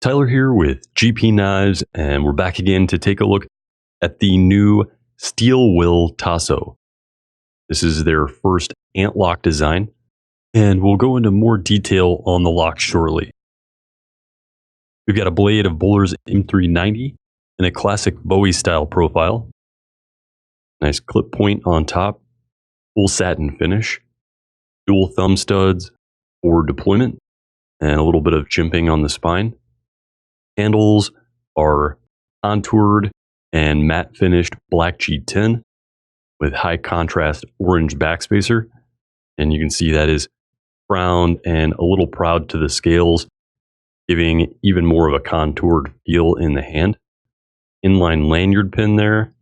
Tyler here with GPKnives, and we're back again to take a look at the new steel will Tasso. This is their first ant lock design, and we'll go into more detail on the lock shortly. We've got a blade of Bowler's M390 in a classic Bowie style profile. Nice clip point on top, full satin finish, dual thumb studs for deployment, and a little bit of jimping on the spine. Handles are contoured and matte finished black G10 with high contrast orange backspacer. And you can see that is round and a little proud to the scales, giving even more of a contoured feel in the hand. Inline lanyard pin there.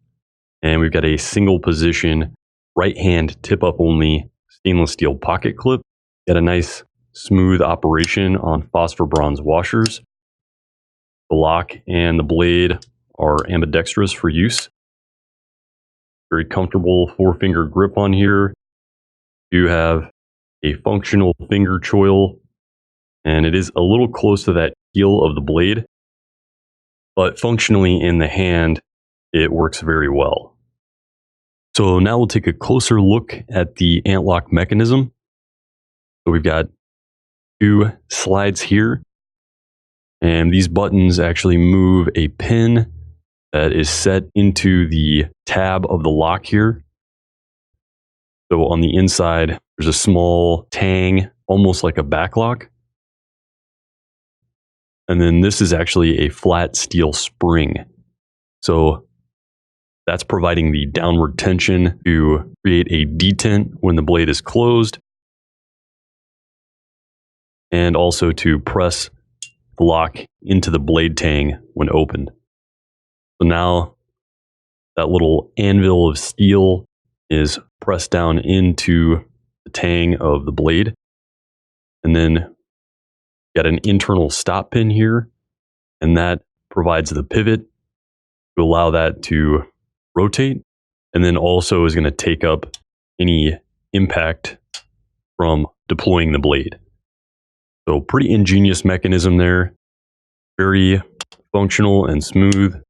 And we've got a single position right hand tip up only stainless steel pocket clip. Got a nice smooth operation on phosphor bronze washers. The lock and the blade are ambidextrous for use. Very comfortable forefinger grip on here. You have a functional finger choil, and it is a little close to that heel of the blade, but functionally in the hand, it works very well. So now we'll take a closer look at the ant lock mechanism. So we've got two slides here. And these buttons actually move a pin that is set into the tab of the lock here. So on the inside, there's a small tang, almost like a back lock. And then this is actually a flat steel spring. So that's providing the downward tension to create a detent when the blade is closed, and also to press the lock into the blade tang when opened. So now that little anvil of steel is pressed down into the tang of the blade. And then got an internal stop pin here, and that provides the pivot to allow that to rotate, and then also is going to take up any impact from deploying the blade. So pretty ingenious mechanism there, very functional and smooth.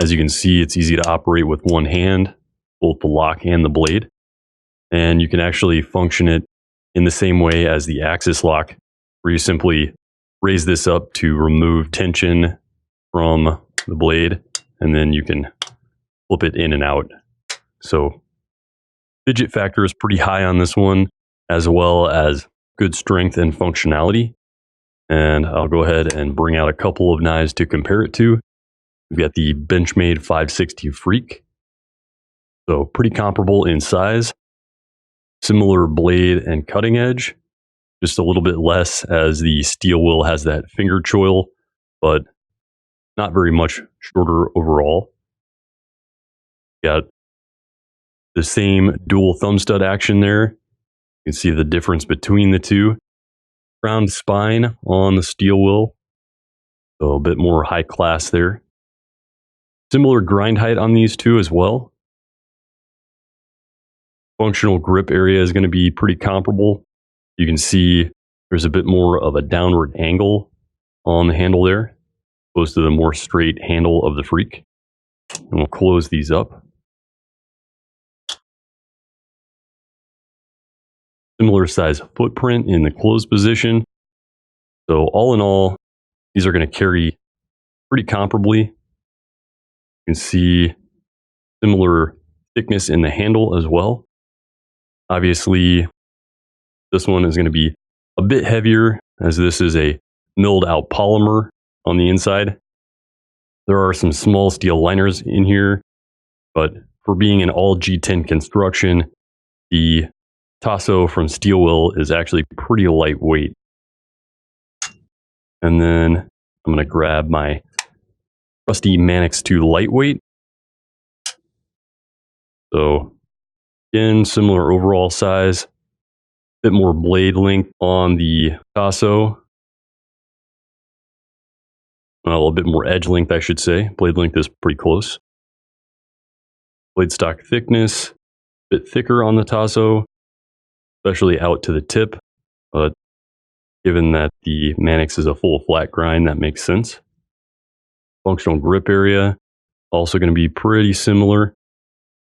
As you can see, it's easy to operate with one hand, both the lock and the blade. And you can actually function it in the same way as the axis lock, where you simply raise this up to remove tension from the blade, and then you can flip it in and out. So fidget factor is pretty high on this one, as well as good strength and functionality. And I'll go ahead and bring out a couple of knives to compare it to. We've got the Benchmade 560 Freak. So pretty comparable in size. Similar blade and cutting edge. Just a little bit less, as the steel will has that finger choil, but not very much shorter overall. Got the same dual thumb stud action there. You can see the difference between the two. Round spine on the steel will, so a bit more high class there. Similar grind height on these two as well. Functional grip area is going to be pretty comparable. You can see there's a bit more of a downward angle on the handle there, opposed to the more straight handle of the Freak. And we'll close these up. Similar size footprint in the closed position. So all in all, these are going to carry pretty comparably. You can see similar thickness in the handle as well. Obviously, this one is going to be a bit heavier, as this is a milled out polymer on the inside. There are some small steel liners in here, but for being an all G10 construction, the Tasso from Steel Will is actually pretty lightweight. And then I'm going to grab my trusty Manix 2 lightweight. So again, similar overall size, bit more blade length on the Tasso. Well, a bit more edge length, I should say. Blade length is pretty close. Blade stock thickness, a bit thicker on the Tasso, especially out to the tip, but Given that the Manix is a full flat grind, that makes sense. Functional grip area, also going to be pretty similar.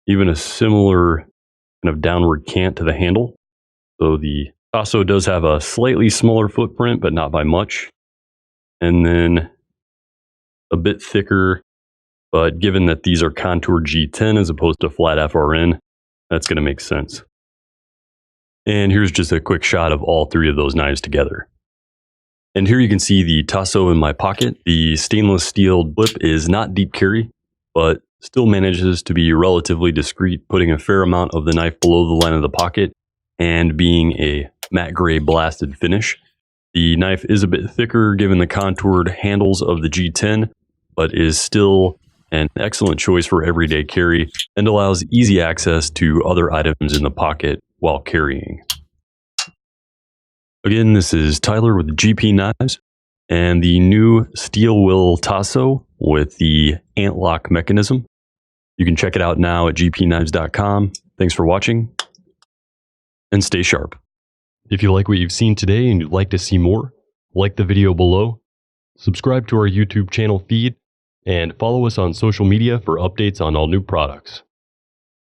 Even a similar kind of downward cant to the handle. So the Tasso does have a slightly smaller footprint, but not by much. And then a bit thicker, but given that these are contoured G10 as opposed to flat FRN, that's going to make sense. And here's just a quick shot of all three of those knives together. And here you can see the Tasso in my pocket. The stainless steel blip is not deep carry, but still manages to be relatively discreet, putting a fair amount of the knife below the line of the pocket and being a matte gray blasted finish. The knife is a bit thicker given the contoured handles of the G10, but is still an excellent choice for everyday carry and allows easy access to other items in the pocket while carrying. Again, this is Tyler with GPKnives and the new steel will Tasso with the ant lock mechanism. You can check it out now at gpknives.com. Thanks for watching and stay sharp. If you like what you've seen today and you'd like to see more, like the video below, subscribe to our YouTube channel feed, and follow us on social media for updates on all new products.